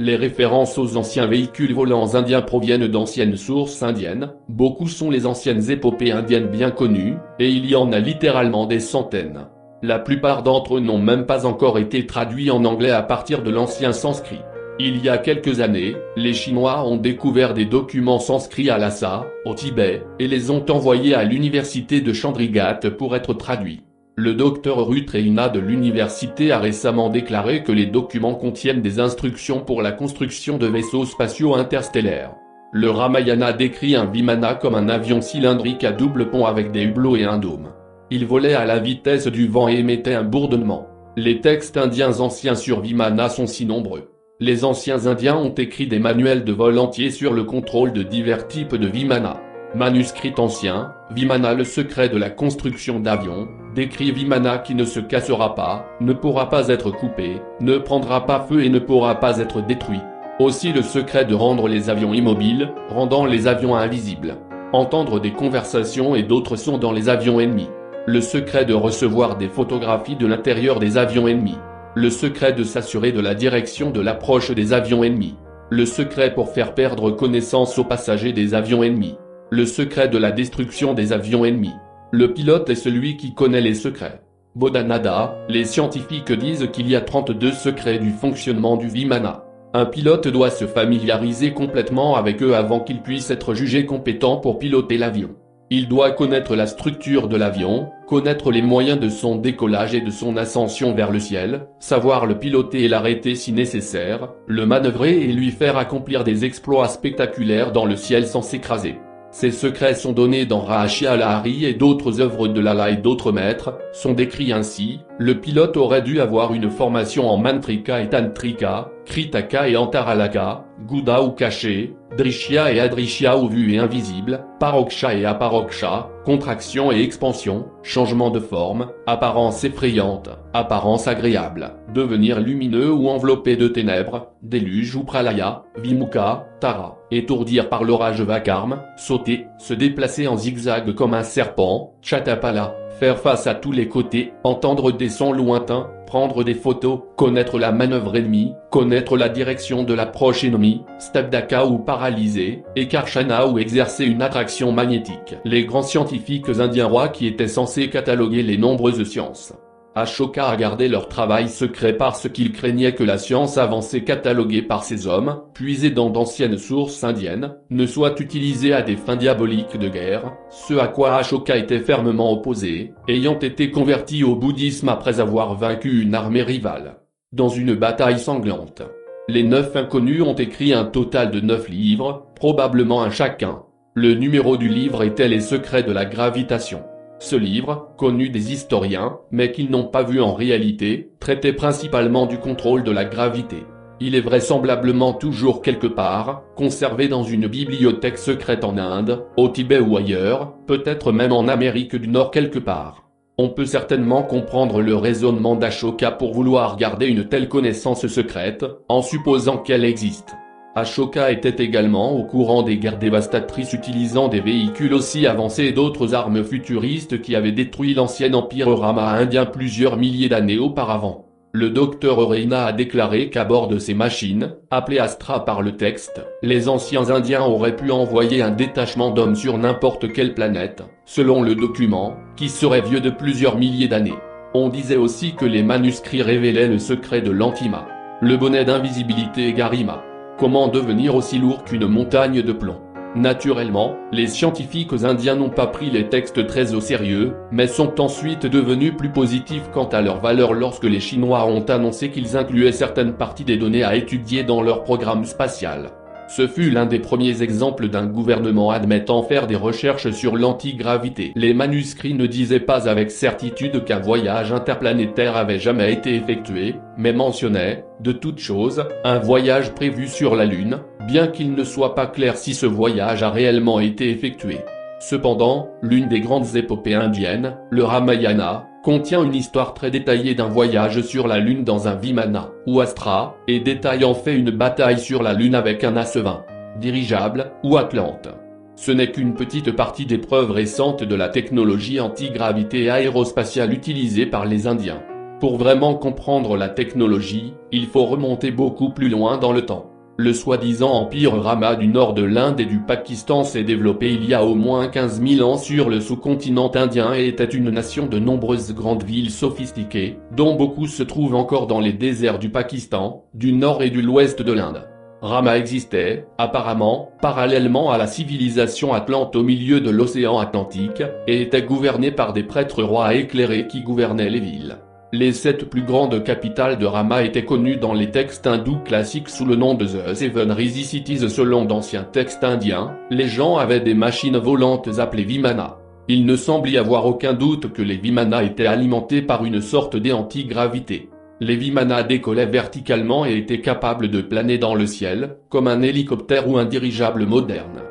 Les références aux anciens véhicules volants indiens proviennent d'anciennes sources indiennes, beaucoup sont les anciennes épopées indiennes bien connues, et il y en a littéralement des centaines. La plupart d'entre eux n'ont même pas encore été traduits en anglais à partir de l'ancien sanskrit. Il y a quelques années, les Chinois ont découvert des documents sanskrits à Lhasa, au Tibet, et les ont envoyés à l'université de Chandigarh pour être traduits. Le docteur Ruth Reina de l'université a récemment déclaré que les documents contiennent des instructions pour la construction de vaisseaux spatiaux interstellaires. Le Ramayana décrit un Vimana comme un avion cylindrique à double pont avec des hublots et un dôme. Il volait à la vitesse du vent et émettait un bourdonnement. Les textes indiens anciens sur Vimana sont si nombreux. Les anciens indiens ont écrit des manuels de vol entiers sur le contrôle de divers types de Vimana. Manuscrit ancien, Vimana le secret de la construction d'avions, décrit Vimana qui ne se cassera pas, ne pourra pas être coupé, ne prendra pas feu et ne pourra pas être détruit. Aussi le secret de rendre les avions immobiles, rendant les avions invisibles. Entendre des conversations et d'autres sons dans les avions ennemis. Le secret de recevoir des photographies de l'intérieur des avions ennemis. Le secret de s'assurer de la direction de l'approche des avions ennemis. Le secret pour faire perdre connaissance aux passagers des avions ennemis. Le secret de la destruction des avions ennemis. Le pilote est celui qui connaît les secrets. Bodhananda, les scientifiques disent qu'il y a 32 secrets du fonctionnement du Vimana. Un pilote doit se familiariser complètement avec eux avant qu'il puisse être jugé compétent pour piloter l'avion. Il doit connaître la structure de l'avion, connaître les moyens de son décollage et de son ascension vers le ciel, savoir le piloter et l'arrêter si nécessaire, le manœuvrer et lui faire accomplir des exploits spectaculaires dans le ciel sans s'écraser. Ces secrets sont donnés dans Rahashya Lahari et d'autres œuvres de Lala et d'autres maîtres, sont décrits ainsi. Le pilote aurait dû avoir une formation en Mantrika et Tantrika, Kritaka et Antaralaka, Gouda ou caché, Drishya et Adrishya ou vue et invisible, Paroksha et Aparoksha, contraction et expansion, changement de forme, apparence effrayante, apparence agréable, devenir lumineux ou enveloppé de ténèbres, déluge ou pralaya, Vimukha, Tara, étourdir par l'orage vacarme, sauter, se déplacer en zigzag comme un serpent, Chatapala, faire face à tous les côtés, entendre des sons lointains, prendre des photos, connaître la manœuvre ennemie, connaître la direction de l'approche ennemie, Stabdaka ou paralyser, Ekarshana ou exercer une attraction magnétique. Les grands scientifiques indiens rois qui étaient censés cataloguer les nombreuses sciences. Ashoka a gardé leur travail secret parce qu'il craignait que la science avancée cataloguée par ces hommes, puisée dans d'anciennes sources indiennes, ne soit utilisée à des fins diaboliques de guerre, ce à quoi Ashoka était fermement opposé, ayant été converti au bouddhisme après avoir vaincu une armée rivale. Dans une bataille sanglante. Les 9 inconnus ont écrit un total de 9 livres, probablement un chacun. Le numéro du livre était Les secrets de la gravitation. Ce livre, connu des historiens, mais qu'ils n'ont pas vu en réalité, traitait principalement du contrôle de la gravité. Il est vraisemblablement toujours quelque part, conservé dans une bibliothèque secrète en Inde, au Tibet ou ailleurs, peut-être même en Amérique du Nord quelque part. On peut certainement comprendre le raisonnement d'Ashoka pour vouloir garder une telle connaissance secrète, en supposant qu'elle existe. Ashoka était également au courant des guerres dévastatrices utilisant des véhicules aussi avancés et d'autres armes futuristes qui avaient détruit l'ancien empire Rama indien plusieurs milliers d'années auparavant. Le docteur Reina a déclaré qu'à bord de ces machines, appelées Astra par le texte, les anciens indiens auraient pu envoyer un détachement d'hommes sur n'importe quelle planète, selon le document, qui serait vieux de plusieurs milliers d'années. On disait aussi que les manuscrits révélaient le secret de l'Antima, le bonnet d'invisibilité et Garima. Comment devenir aussi lourd qu'une montagne de plomb? Naturellement, les scientifiques indiens n'ont pas pris les textes très au sérieux, mais sont ensuite devenus plus positifs quant à leur valeur lorsque les Chinois ont annoncé qu'ils incluaient certaines parties des données à étudier dans leur programme spatial. Ce fut l'un des premiers exemples d'un gouvernement admettant faire des recherches sur l'antigravité. Les manuscrits ne disaient pas avec certitude qu'un voyage interplanétaire avait jamais été effectué, mais mentionnaient, de toute chose, un voyage prévu sur la Lune, bien qu'il ne soit pas clair si ce voyage a réellement été effectué. Cependant, l'une des grandes épopées indiennes, le Ramayana, contient une histoire très détaillée d'un voyage sur la Lune dans un Vimana, ou Astra, et détaille en fait une bataille sur la Lune avec un As-20, dirigeable, ou Atlante. Ce n'est qu'une petite partie des preuves récentes de la technologie antigravité aérospatiale utilisée par les Indiens. Pour vraiment comprendre la technologie, il faut remonter beaucoup plus loin dans le temps. Le soi-disant empire Rama du nord de l'Inde et du Pakistan s'est développé il y a au moins 15 000 ans sur le sous-continent indien et était une nation de nombreuses grandes villes sophistiquées, dont beaucoup se trouvent encore dans les déserts du Pakistan, du nord et de l'ouest de l'Inde. Rama existait, apparemment, parallèlement à la civilisation atlante au milieu de l'océan Atlantique, et était gouverné par des prêtres rois éclairés qui gouvernaient les villes. Les 7 plus grandes capitales de Rama étaient connues dans les textes hindous classiques sous le nom de The Seven Rising Cities. Selon d'anciens textes indiens, les gens avaient des machines volantes appelées Vimana. Il ne semble y avoir aucun doute que les Vimana étaient alimentés par une sorte d'antigravité. Les Vimana décollaient verticalement et étaient capables de planer dans le ciel, comme un hélicoptère ou un dirigeable moderne.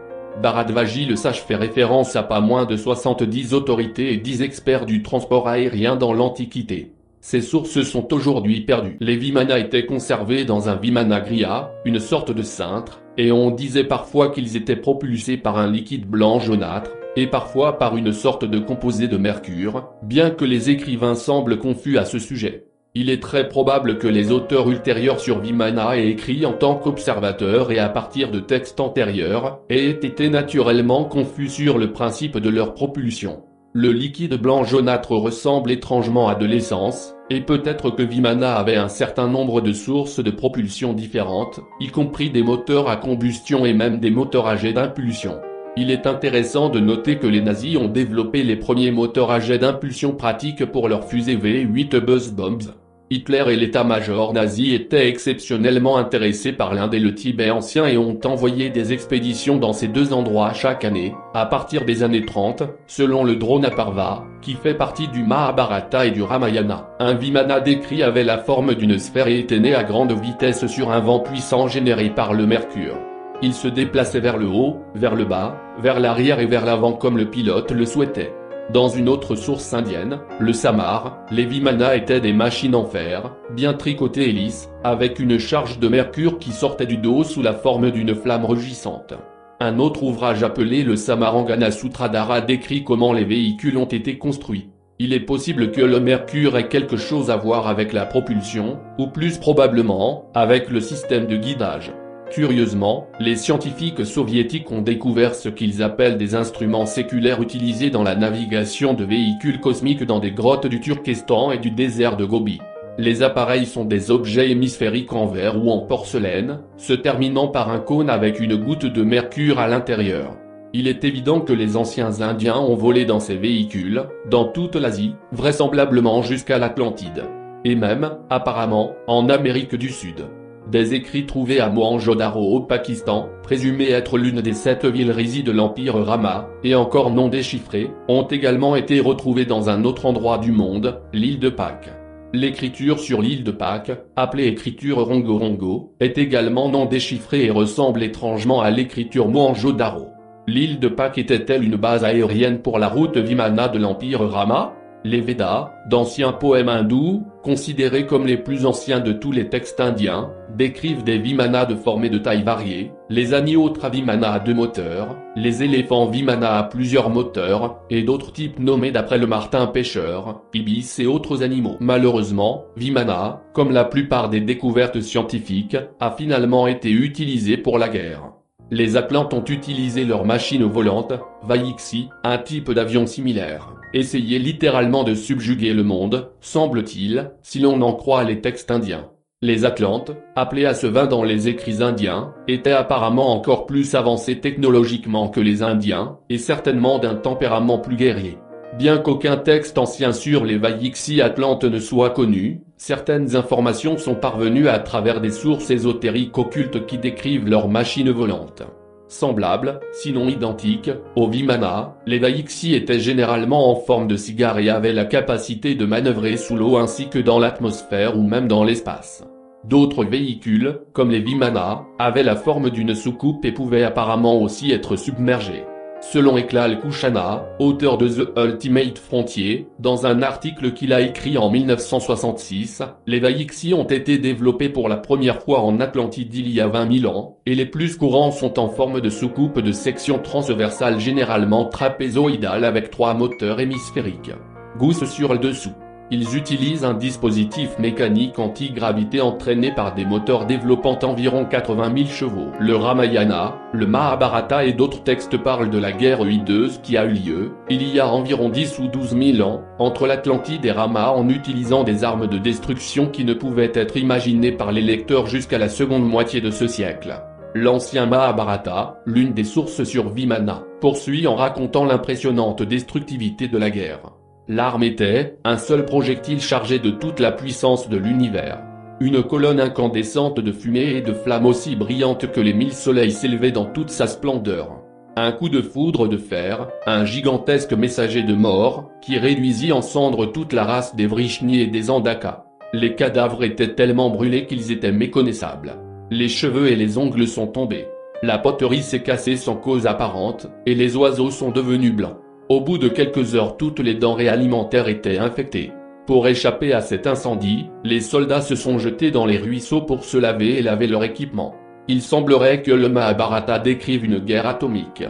Bharadvaji le sage fait référence à pas moins de 70 autorités et 10 experts du transport aérien dans l'Antiquité. Ces sources sont aujourd'hui perdues. Les Vimana étaient conservés dans un Vimana Griha, une sorte de cintre, et on disait parfois qu'ils étaient propulsés par un liquide blanc jaunâtre, et parfois par une sorte de composé de mercure, bien que les écrivains semblent confus à ce sujet. Il est très probable que les auteurs ultérieurs sur Vimana aient écrit en tant qu'observateurs et à partir de textes antérieurs, aient été naturellement confus sur le principe de leur propulsion. Le liquide blanc jaunâtre ressemble étrangement à de l'essence, et peut-être que Vimana avait un certain nombre de sources de propulsion différentes, y compris des moteurs à combustion et même des moteurs à jet d'impulsion. Il est intéressant de noter que les nazis ont développé les premiers moteurs à jet d'impulsion pratiques pour leurs fusées V8 Buzz Bombs. Hitler et l'état-major nazi étaient exceptionnellement intéressés par l'Inde et le Tibet ancien et ont envoyé des expéditions dans ces deux endroits chaque année, à partir des années 30, selon le Dronaparva, qui fait partie du Mahabharata et du Ramayana. Un Vimana décrit avait la forme d'une sphère et était né à grande vitesse sur un vent puissant généré par le mercure. Il se déplaçait vers le haut, vers le bas, vers l'arrière et vers l'avant comme le pilote le souhaitait. Dans une autre source indienne, le Samar, les Vimana étaient des machines en fer, bien tricotées et lisses, avec une charge de mercure qui sortait du dos sous la forme d'une flamme rugissante. Un autre ouvrage appelé le Samarangana Sutradhara décrit comment les véhicules ont été construits. Il est possible que le mercure ait quelque chose à voir avec la propulsion, ou plus probablement, avec le système de guidage. Curieusement, les scientifiques soviétiques ont découvert ce qu'ils appellent des instruments séculaires utilisés dans la navigation de véhicules cosmiques dans des grottes du Turkestan et du désert de Gobi. Les appareils sont des objets hémisphériques en verre ou en porcelaine, se terminant par un cône avec une goutte de mercure à l'intérieur. Il est évident que les anciens Indiens ont volé dans ces véhicules, dans toute l'Asie, vraisemblablement jusqu'à l'Atlantide. Et même, apparemment, en Amérique du Sud. Des écrits trouvés à Mohenjo-Daro au Pakistan, présumés être l'une des 7 villes résies de l'empire Rama, et encore non déchiffrés, ont également été retrouvés dans un autre endroit du monde, l'île de Pâques. L'écriture sur l'île de Pâques, appelée écriture Rongo-Rongo, est également non déchiffrée et ressemble étrangement à l'écriture Mohenjo-Daro. L'île de Pâques était-elle une base aérienne pour la route Vimana de l'empire Rama ? Les Védas, d'anciens poèmes hindous, considérés comme les plus anciens de tous les textes indiens, décrivent des Vimanas de formes et de tailles variées, les Aniotra Vimana à 2 moteurs, les éléphants Vimana à plusieurs moteurs, et d'autres types nommés d'après le martin pêcheur, ibis et autres animaux. Malheureusement, Vimana, comme la plupart des découvertes scientifiques, a finalement été utilisé pour la guerre. Les Atlantes ont utilisé leurs machines volantes, Vaixi, un type d'avion similaire, essayer littéralement de subjuguer le monde, semble-t-il, si l'on en croit les textes indiens. Les Atlantes, appelés à ce vin dans les écrits indiens, étaient apparemment encore plus avancés technologiquement que les Indiens, et certainement d'un tempérament plus guerrier. Bien qu'aucun texte ancien sur les Vaixi Atlantes ne soit connu, certaines informations sont parvenues à travers des sources ésotériques occultes qui décrivent leurs machines volantes. Semblables, sinon identiques, aux Vimana, les Vaixi étaient généralement en forme de cigare et avaient la capacité de manœuvrer sous l'eau ainsi que dans l'atmosphère ou même dans l'espace. D'autres véhicules, comme les Vimana, avaient la forme d'une soucoupe et pouvaient apparemment aussi être submergés. Selon Eklal Kushana, auteur de The Ultimate Frontier, dans un article qu'il a écrit en 1966, les Vaixi ont été développés pour la première fois en Atlantide il y a 20 000 ans, et les plus courants sont en forme de soucoupe de section transversale généralement trapézoïdale avec 3 moteurs hémisphériques. Gousse sur le dessous. Ils utilisent un dispositif mécanique anti-gravité entraîné par des moteurs développant environ 80 000 chevaux. Le Ramayana, le Mahabharata et d'autres textes parlent de la guerre hideuse qui a eu lieu, il y a environ 10 ou 12 000 ans, entre l'Atlantide et Rama en utilisant des armes de destruction qui ne pouvaient être imaginées par les lecteurs jusqu'à la seconde moitié de ce siècle. L'ancien Mahabharata, l'une des sources sur Vimana, poursuit en racontant l'impressionnante destructivité de la guerre. L'arme était un seul projectile chargé de toute la puissance de l'univers. Une colonne incandescente de fumée et de flammes aussi brillante que les 1000 soleils s'élevait dans toute sa splendeur. Un coup de foudre de fer, un gigantesque messager de mort, qui réduisit en cendres toute la race des Vrishni et des Andaka. Les cadavres étaient tellement brûlés qu'ils étaient méconnaissables. Les cheveux et les ongles sont tombés. La poterie s'est cassée sans cause apparente, et les oiseaux sont devenus blancs. Au bout de quelques heures, toutes les denrées alimentaires étaient infectées. Pour échapper à cet incendie, les soldats se sont jetés dans les ruisseaux pour se laver et laver leur équipement. Il semblerait que le Mahabharata décrive une guerre atomique.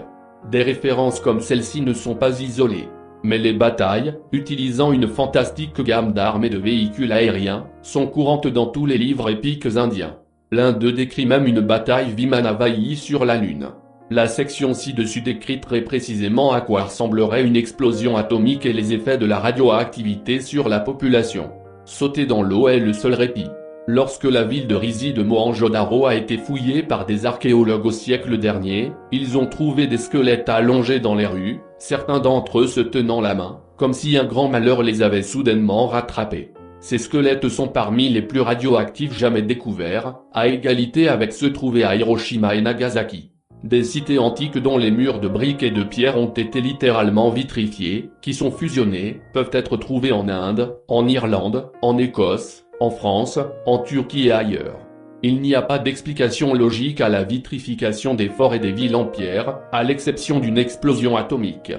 Des références comme celle-ci ne sont pas isolées. Mais les batailles, utilisant une fantastique gamme d'armes et de véhicules aériens, sont courantes dans tous les livres épiques indiens. L'un d'eux décrit même une bataille Vimanavayi sur la Lune. La section ci-dessus décrit très précisément à quoi ressemblerait une explosion atomique et les effets de la radioactivité sur la population. Sauter dans l'eau est le seul répit. Lorsque la ville de Rizi de Mohenjo-Daro a été fouillée par des archéologues au siècle dernier, ils ont trouvé des squelettes allongés dans les rues, certains d'entre eux se tenant la main, comme si un grand malheur les avait soudainement rattrapés. Ces squelettes sont parmi les plus radioactifs jamais découverts, à égalité avec ceux trouvés à Hiroshima et Nagasaki. Des cités antiques dont les murs de briques et de pierre ont été littéralement vitrifiés, qui sont fusionnés, peuvent être trouvés en Inde, en Irlande, en Écosse, en France, en Turquie et ailleurs. Il n'y a pas d'explication logique à la vitrification des forts et des villes en pierre, à l'exception d'une explosion atomique.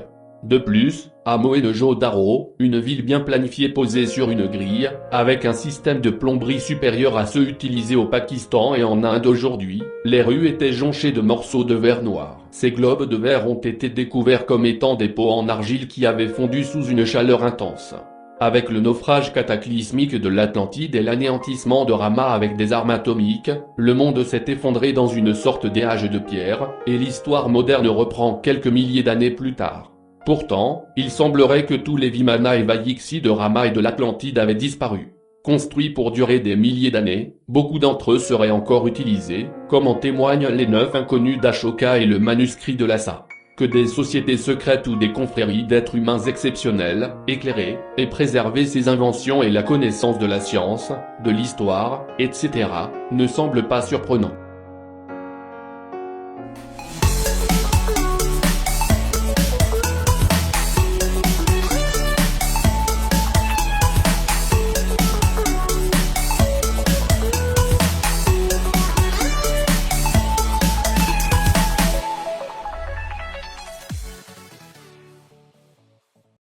De plus, à Mohenjo-Daro, une ville bien planifiée posée sur une grille, avec un système de plomberie supérieur à ceux utilisés au Pakistan et en Inde aujourd'hui, les rues étaient jonchées de morceaux de verre noir. Ces globes de verre ont été découverts comme étant des pots en argile qui avaient fondu sous une chaleur intense. Avec le naufrage cataclysmique de l'Atlantide et l'anéantissement de Rama avec des armes atomiques, le monde s'est effondré dans une sorte d'éage de pierre, et l'histoire moderne reprend quelques milliers d'années plus tard. Pourtant, il semblerait que tous les Vimana et Vayiksi de Rama et de l'Atlantide avaient disparu. Construits pour durer des milliers d'années, beaucoup d'entre eux seraient encore utilisés, comme en témoignent les 9 inconnus d'Ashoka et le manuscrit de Lhasa. Que des sociétés secrètes ou des confréries d'êtres humains exceptionnels, éclairés, aient préservé ces inventions et la connaissance de la science, de l'histoire, etc., ne semble pas surprenant.